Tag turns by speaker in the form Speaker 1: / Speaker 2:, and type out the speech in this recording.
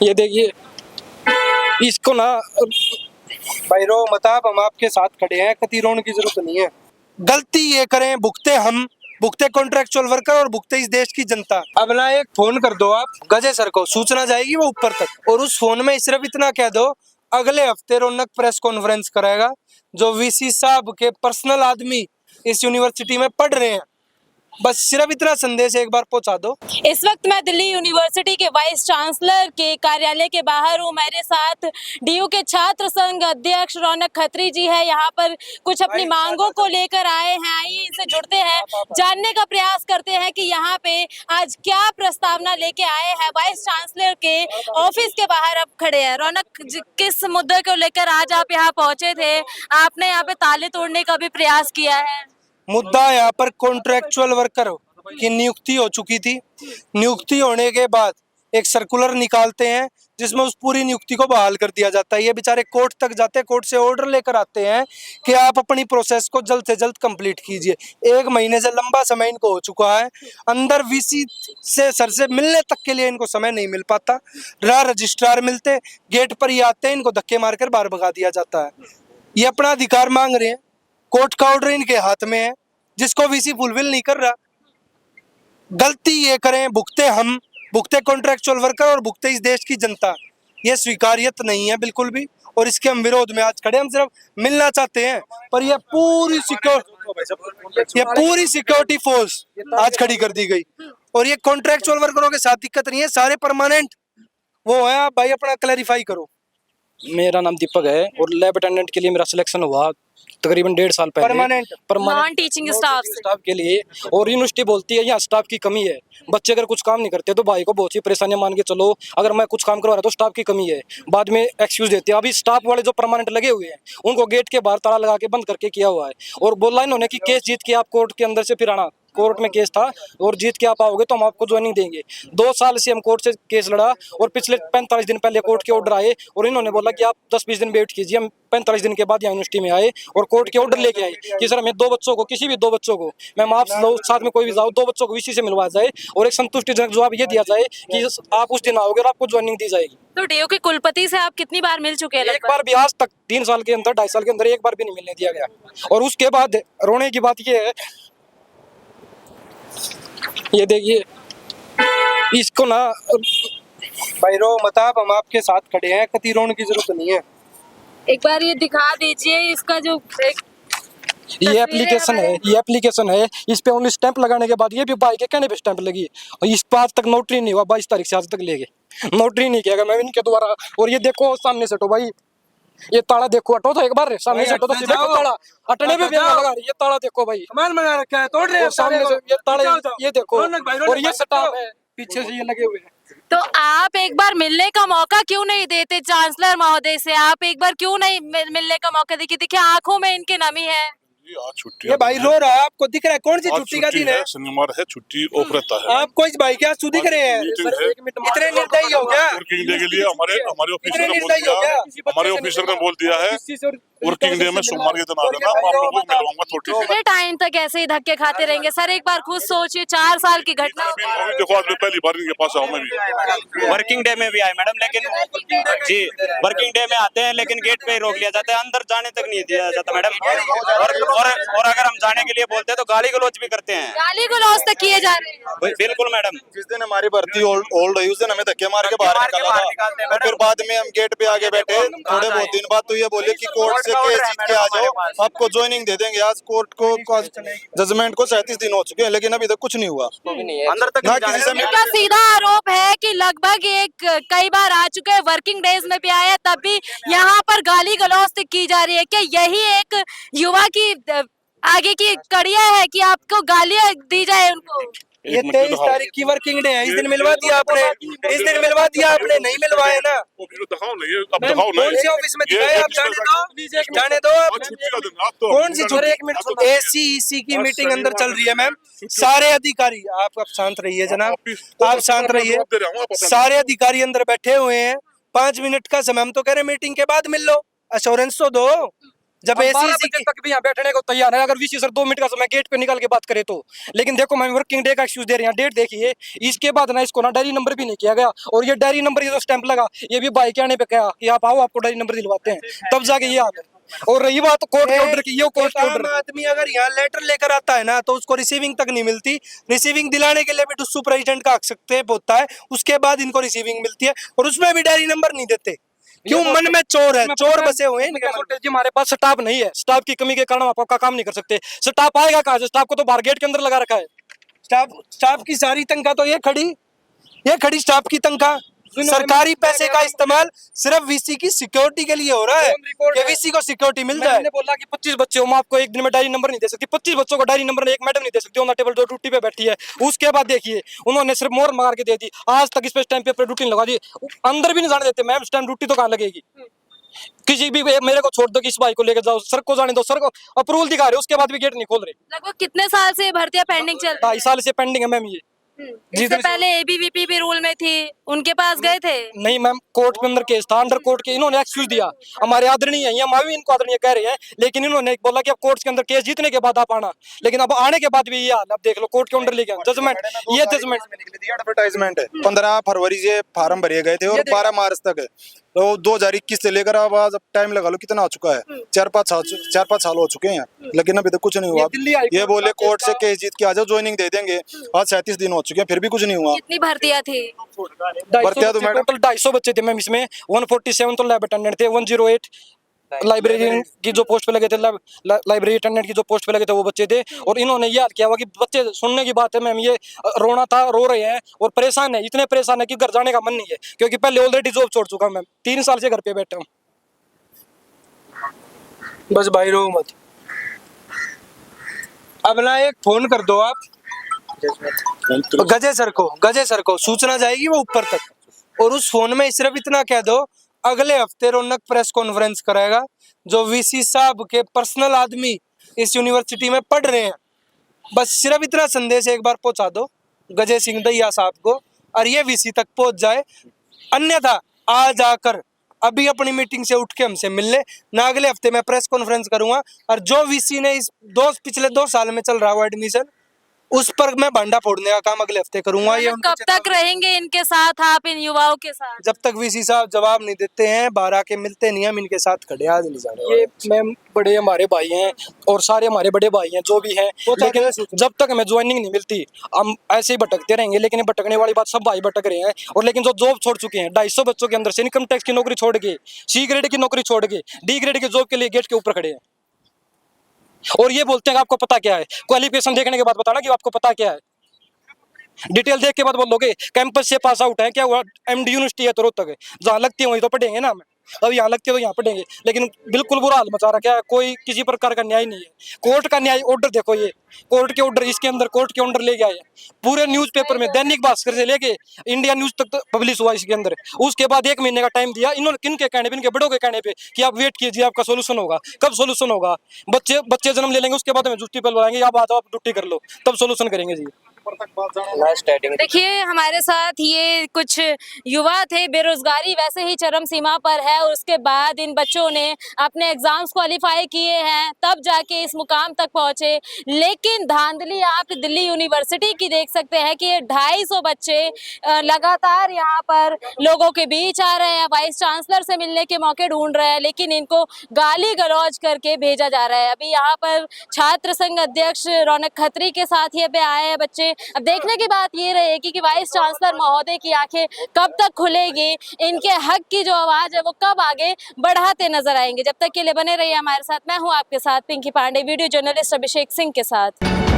Speaker 1: ये देखिए इसको ना
Speaker 2: भाई रो मत आप, हम आपके साथ खड़े हैं, कति रोने की जरूरत नहीं है। गलती ये करें, भुगते हम, भुगते कॉन्ट्रेक्चुअल वर्कर और भुगते इस देश की जनता। अब ना एक फोन कर दो आप गजे सर को, सूचना जाएगी वो ऊपर तक, और उस फोन में सिर्फ इतना कह दो अगले हफ्ते रौनक प्रेस कॉन्फ्रेंस कराएगा, जो वीसी साहब के पर्सनल आदमी इस यूनिवर्सिटी में पढ़ रहे हैं। बस सिर्फ इतना संदेश एक बार पहुंचा दो।
Speaker 3: इस वक्त मैं दिल्ली यूनिवर्सिटी के वाइस चांसलर के कार्यालय के बाहर हूँ। मेरे साथ डीयू के छात्र संघ अध्यक्ष रौनक खत्री जी है। यहाँ पर कुछ अपनी मांगों को लेकर आए हैं। आइए इनसे जुड़ते हैं, जानने का प्रयास करते हैं कि यहाँ पे आज क्या प्रस्तावना लेके आए हैं। वाइस चांसलर के ऑफिस के बाहर अब खड़े हैं। रौनक जी, किस मुद्दे को लेकर आज आप यहाँ पहुंचे थे? आपने यहाँ पे ताले तोड़ने का भी प्रयास किया है।
Speaker 2: मुद्दा यहाँ पर कॉन्ट्रेक्चुअल वर्कर की नियुक्ति हो चुकी थी। नियुक्ति होने के बाद एक सर्कुलर निकालते हैं जिसमें उस पूरी नियुक्ति को बहाल कर दिया जाता है। ये बेचारे कोर्ट तक जाते हैं, कोर्ट से ऑर्डर लेकर आते हैं कि आप अपनी प्रोसेस को जल्द से जल्द कंप्लीट कीजिए। 1 महीने से लंबा समय इनको हो चुका है। अंदर वीसी से सर से मिलने तक के लिए इनको समय नहीं मिल पाता। रजिस्ट्रार मिलते, गेट पर ही आते हैं, इनको धक्के मारकर बाहर भगा दिया जाता है। ये अपना अधिकार मांग रहे हैं, कोर्ट का ऑर्डर इनके हाथ में है जिसको वीसी फुलफिल नहीं कर रहा। गलती ये करें, भुगते हम, भुगते कॉन्ट्रेक्चुअल वर्कर और भुगते इस देश की जनता। ये स्वीकार्यत नहीं है बिल्कुल भी, और इसके हम विरोध में आज खड़े। हम सिर्फ मिलना चाहते हैं, पर यह पूरी सिक्योरिटी फोर्स आज खड़ी कर दी गई। और ये कॉन्ट्रेक्चुअल वर्करों के साथ दिक्कत नहीं है, सारे परमानेंट वो है। आप भाई अपना क्लैरिफाई करो।
Speaker 1: मेरा नाम दीपक है और लैब अटेंडेंट के लिए मेरा सिलेक्शन हुआ तकरीबन 1.5 साल पहले
Speaker 3: परमानेंट नॉन टीचिंग स्टाफ
Speaker 1: के लिए। और यूनिवर्सिटी बोलती है यहाँ स्टाफ की कमी है, बच्चे अगर कुछ काम नहीं करते तो भाई को बहुत सी परेशानियां मान के चलो। अगर मैं कुछ काम करवा रहा तो स्टाफ की कमी है, बाद में एक्सक्यूज देते हैं। अभी स्टाफ वाले जो परमानेंट लगे हुए हैं उनको गेट के बाहर ताला लगा के बंद करके किया हुआ है, और बोला इन्होंने कि केस जीत के आप कोर्ट के अंदर से फिर आना। कोर्ट में केस था और जीत के आप आओगे तो हम आपको ज्वाइनिंग देंगे। 2 साल से हम कोर्ट से केस लड़ा, और पिछले 45 दिन पहले कोर्ट के ऑर्डर आए और इन्होंने बोला कि आप 10-20 दिन वेट कीजिए। हम 45 दिन के बाद यहाँ यूनिवर्सिटी में आए और कोर्ट के ऑर्डर लेके आए कि सर हमें 2 बच्चों को, किसी भी 2 बच्चों को, मैम आप साथ में कोई भी जाओ, 2 बच्चों को इसी से मिलवाया जाए, और एक संतुष्टिजनक जवाब ये दिया जाए कि आप उस दिन आओगे और आपको ज्वाइनिंग दी जाएगी।
Speaker 3: तो डीयू के कुलपति से आप कितनी बार मिल चुके हैं?
Speaker 1: एक बार भी आज तक 3 साल के अंदर, 2.5 साल के अंदर एक बार भी नहीं मिलने दिया गया। और उसके बाद रोने की बात ये है, ये देखिए इसको ना
Speaker 2: भाई रो मत आप, हम आपके साथ खड़े हैं, कति रोने की जरूरत नहीं है।
Speaker 3: एक बार ये दिखा दीजिए इसका जो
Speaker 1: ये एप्लीकेशन है। इस पे ओनली स्टैंप लगाने के बाद, ये भी भाई के कहने पे स्टैंप लगी है, और इस पे आज तक नोटरी नहीं हुआ। 22 तारीख से आज तक लेके नोटरी नहीं किया गया मैं इनके द्वारा। और ये देखो सामने से, तो भाई ये ताला देखो, हटो तो एक बार सामने से, हटो तो सीधे ताला हटने पे भी लगा रही। ये ताला देखो भाई,
Speaker 2: कमाल बना रखा है, तोड़ रहे हैं
Speaker 1: सामने से ये ताला, ये देखो, और ये स्टाफ है पीछे से ये लगे हुए हैं।
Speaker 3: तो आप एक बार मिलने का मौका क्यों नहीं देते चांसलर महोदय से? आप एक बार क्यों नहीं मिलने का मौका देखिए आंखों में इनके नमी है।
Speaker 4: आज छुट्टी,
Speaker 2: ये भाई रो रहा है, आपको दिख रहा है? कौन सी छुट्टी का दिन है?
Speaker 4: शनिवार है, छुट्टी ऑफ रहता है।
Speaker 2: आपको इस भाई के आज दिख रहे हैं? इतने निर्दयी हो गया?
Speaker 4: वर्किंग डे के लिए हमारे ऑफिसर ने बोल दिया है वर्किंग डे में सोमवार के दिन आ जाना, आप लोगों को मिलवाऊंगा थोड़ी सी।
Speaker 3: कितने टाइम तक ऐसे ही धक्के खाते रहेंगे सर? एक बार खुद सोचिए, 4 साल की घटना।
Speaker 4: देखो आज मैं पहली बार इनके पास आऊँ। मैं भी
Speaker 5: वर्किंग डे में भी आए मैडम, लेकिन जी वर्किंग डे में आते हैं लेकिन गेट पे ही रोक लिया जाता है, अंदर जाने तक नहीं दिया जाता मैडम। और अगर हम जाने के लिए बोलते हैं तो गाली गलौज भी करते हैं।
Speaker 3: गाली गलौज तक किए जा रहे हैं?
Speaker 5: बिल्कुल मैडम।
Speaker 6: जिस दिन हमारी भर्ती होल्ड हुई उस दिन हमें धक्के मार के बाहर निकाला था, और फिर बाद में हम गेट पे आगे बैठे। थोड़े बहुत दिन बाद तो ये बोले कि कोर्ट से केस जीत के आ जाओ, आपको ज्वाइनिंग दे देंगे। आज कोर्ट को जजमेंट को 37 दिन हो चुके हैं, लेकिन अभी तक कुछ नहीं हुआ।
Speaker 5: अंदर तक
Speaker 6: ना किसी से
Speaker 3: इनका सीधा आरोप है कि लगभग कई बार आ चुके हैं, वर्किंग डेज में भी आया, तब भी यहाँ पर गाली गलौज की जा रही है। क्या यही एक युवा की आगे की कड़ियां है कि आपको गालियां दी जाए उनको?
Speaker 2: ये 23 तारीख की वर्किंग डे है, इस दिन मिलवा दिया आपने, इस दिन मिलवा दिया आपने, नहीं मिलवाए ना?
Speaker 4: दिखाओ नहीं, अब दिखाओ नहीं।
Speaker 2: कौन सी ऑफिस में दिखाए आप? जाने दो आप। कौन सी छुट्टी? 1 मिनट, एसीईसी की मीटिंग अंदर चल रही है मैम। सारे अधिकारी, आप शांत रहिए जनाब, आप शांत रहिए। सारे अधिकारी अंदर बैठे हुए हैं, 5 मिनट का समय। हम तो कह रहे मीटिंग के बाद मिल लो, अश्योरेंस तो दो। जब
Speaker 1: हम
Speaker 2: ऐसी
Speaker 1: 12
Speaker 2: ऐसी
Speaker 1: बजे तक भी यहाँ बैठने को तैयार है। अगर वीसी सर 2 मिनट का समय गेट पे निकल के बात करे तो, लेकिन देखो मैं वर्किंग डे का एक्सक्यूज दे रहे हैं, डेट देखिए। इसके बाद ना इसको ना डायरी नंबर भी नहीं किया गया, और ये डायरी नंबर ये जो स्टैंप लगा ये भी भाई के आने पे कहा कि आप आओ आपको डायरी नंबर दिलवाते हैं, तब जाके ये हाल है। और रही बात कोर्ट के ऑर्डर की, ये कोर्ट
Speaker 2: एक
Speaker 1: के
Speaker 2: आम
Speaker 1: ऑर्डर
Speaker 2: आदमी अगर यहाँ लेटर लेकर आता है ना तो उसको रिसीविंग तक नहीं मिलती। रिसीविंग दिलाने के लिए भी डुस्सू प्रेसिडेंट का हस्तक्षेप होता है, उसके बाद इनको रिसीविंग मिलती है, और उसमें भी डायरी नंबर नहीं देते। क्यों? मन में चोर है, चोर बसे हुए हैं इनके मन में।
Speaker 1: जी हमारे पास स्टाफ नहीं है, स्टाफ की कमी के कारण आप आपका काम नहीं कर सकते। स्टाफ आएगा कहाँ से? स्टाफ को तो बाहर गेट के अंदर लगा रखा है।
Speaker 2: स्टाफ की सारी तनख्वाह तो ये खड़ी स्टाफ की तनख्वाह। सरकारी पैसे का इस्तेमाल सिर्फ वीसी की सिक्योरिटी के लिए हो रहा है कि वीसी को सिक्योरिटी मिल जाए।
Speaker 1: मैंने बोला कि 25 बच्चे हो, मैं आपको एक दिन में डायरी नंबर नहीं दे सकती। 25 बच्चों को डायरी नंबर एक मैडम नहीं दे सकती ऑन द टेबल जो ड्यूटी पे बैठी है। उसके बाद देखिए उन्होंने सिर्फ मोहर मार के दे दी, आज तक इस पे स्टैंप पेपर ड्यूटी लगा दी, अंदर भी नहीं जाने देते। मैम स्टैंप ड्यूटी तो कहाँ लगेगी? किसी भी मेरे को छोड़ दो कि इस भाई को लेकर जाओ, सर को जाने दो, सर को अप्रूवल दिखा रहे, उसके बाद भी गेट नहीं खोल रहे।
Speaker 3: लगभग कितने साल से ये भर्तियां पेंडिंग चल रही
Speaker 1: 2.5 साल से पेंडिंग है मैम ये।
Speaker 3: इससे पहले एबीवीपी भी रूल में थी, उनके पास गए थे?
Speaker 1: नहीं मैम, कोर्ट के अंदर केस था, अंडर कोर्ट के इन्होंने एक्सक्यूज दिया। हमारे आदरणीय है, हम भी इनको आदरणीय कह रहे हैं, लेकिन इन्होंने बोला कि अब कोर्ट के अंदर केस जीतने के बाद आप आना, लेकिन अब आने के बाद भी ये हाल। अब देख लो कोर्ट के अंडर लेके जजमेंट, ये जजमेंट
Speaker 6: एडवर्टाइजमेंट है 15 फरवरी से फार्म भरे गए थे और 12 मार्च तक है, तो 2021 से लेकर अब आज टाइम लगा लो कितना हो चुका है, 4-5 साल हो चुके हैं, लेकिन अभी तक कुछ नहीं हुआ। ये बोले कोर्ट से केस जीत के आ जाओ, ज्वाइनिंग दे देंगे, आज 37 दिन हो चुके हैं, फिर भी कुछ नहीं हुआ।
Speaker 3: कितनी भर्तियां थी?
Speaker 6: भर्तियां तो मैडम
Speaker 1: टोटल 250 बच्चे थे मैम, इसमें 147 तो लैब अटेंडेंट थे, 108 लाइब्रेरी की जो पोस्ट पे लगे थे, लाइब्रेरी अटेंडेंट की जो पोस्ट पे लगे थे वो बच्चे थे। और इन्होंने याद किया हुआ कि बच्चे सुनने की बात है मैम, ये रोना था, रो रहे हैं और परेशान है, इतने परेशान है कि घर जाने का मन नहीं है, क्योंकि पहले ऑलरेडी जॉब छोड़ चुका हूं मैम, 3 साल से घर पे बैठा हूँ।
Speaker 2: बस भाई रो मत, अब ना एक फोन कर दो आप गजे सर को सूचना जाएगी वो ऊपर तक, और उस फोन में सिर्फ इतना कह दो अगले हफ्ते रौनक प्रेस कॉन्फ्रेंस कराएगा, जो वीसी साहब के पर्सनल आदमी इस यूनिवर्सिटी में पढ़ रहे हैं। बस सिर्फ इतना संदेश एक बार पहुंचा दो गजे सिंह दैया साहब को, और ये वीसी तक पहुंच जाए। अन्यथा आज आकर अभी अपनी मीटिंग से उठ के हमसे मिल ले ना, अगले हफ्ते मैं प्रेस कॉन्फ्रेंस करूंगा, और जो वीसी ने इस पिछले 2 साल में चल रहा है एडमिशन, उस पर मैं भांडा फोड़ने का काम अगले हफ्ते करूंगा। ये
Speaker 3: कब तक रहेंगे इनके साथ आप, इन युवाओं के साथ?
Speaker 2: जब तक वीसी साहब जवाब नहीं देते हैं, बाहर आके मिलते नहीं, हम इनके साथ खड़े, आज नहीं जाने।
Speaker 1: ये मैम बड़े हमारे भाई हैं और सारे हमारे बड़े भाई हैं जो भी हैं, लेकिन जब तक हमें ज्वाइनिंग नहीं मिलती हम ऐसे ही भटकते रहेंगे। लेकिन ये भटकने वाली बात, सब भाई भटक रहे हैं, और लेकिन जो जॉब छोड़ चुके हैं 250 बच्चों के अंदर से इनकम टैक्स की नौकरी छोड़ के, सी ग्रेड की नौकरी छोड़ के डी ग्रेड की जॉब के लिए गेट के ऊपर खड़े हैं, और ये बोलते हैं कि आपको पता क्या है। क्वालिफिकेशन देखने के बाद बताना कि आपको पता क्या है, डिटेल देख के बाद बोलोगे कैंपस से पास आउट है क्या हुआ, एमडी यूनिवर्सिटी है तो रोहतक, जहाँ लगती है वहीं तो पढ़ेंगे ना हमें, अब यहाँ लगती है तो यहाँ पढ़ेंगे। लेकिन बिल्कुल बुरा हाल मचा रखा है, कोई किसी प्रकार का न्याय नहीं है। कोर्ट का न्याय ऑर्डर देखो, ये कोर्ट के ऑर्डर, इसके अंदर कोर्ट के ऑर्डर ले गए पूरे न्यूज़पेपर में, दैनिक भास्कर से लेके इंडिया न्यूज तक पब्लिश हुआ इसके अंदर। उसके बाद 1 महीने का टाइम दिया इन्होंने, किनके कहने पे, इनके बड़ों के कहने पे कि आप वेट कीजिए आपका सोल्यूशन होगा। कब सोल्यूशन होगा? बच्चे जन्म ले लेंगे, उसके बाद हमें ड्यूटी पर बुलाएंगे, आप आ जाओ आप ड्यूटी कर लो, तब सोल्यूशन करेंगे जी।
Speaker 3: देखिए हमारे साथ ये कुछ युवा थे, बेरोजगारी वैसे ही चरम सीमा पर है, और उसके बाद इन बच्चों ने अपने एग्जाम्स क्वालिफाई किए हैं, तब जाके इस मुकाम तक पहुंचे। लेकिन धांधली आप दिल्ली यूनिवर्सिटी की देख सकते हैं कि ये 250 बच्चे लगातार यहाँ पर लोगों के बीच आ रहे हैं, वाइस चांसलर से मिलने के मौके ढूंढ रहे हैं, लेकिन इनको गाली गलौज करके भेजा जा रहा है। अभी यहाँ पर छात्र संघ अध्यक्ष रौनक खत्री के साथ ये पे आए हैं बच्चे। अब देखने की बात ये रहेगी कि वाइस चांसलर महोदय की आंखें कब तक खुलेगी, इनके हक की जो आवाज है वो कब आगे बढ़ाते नजर आएंगे। जब तक के लिए बने रहिए हमारे साथ। मैं हूं आपके साथ पिंकी पांडे, वीडियो जर्नलिस्ट अभिषेक सिंह के साथ।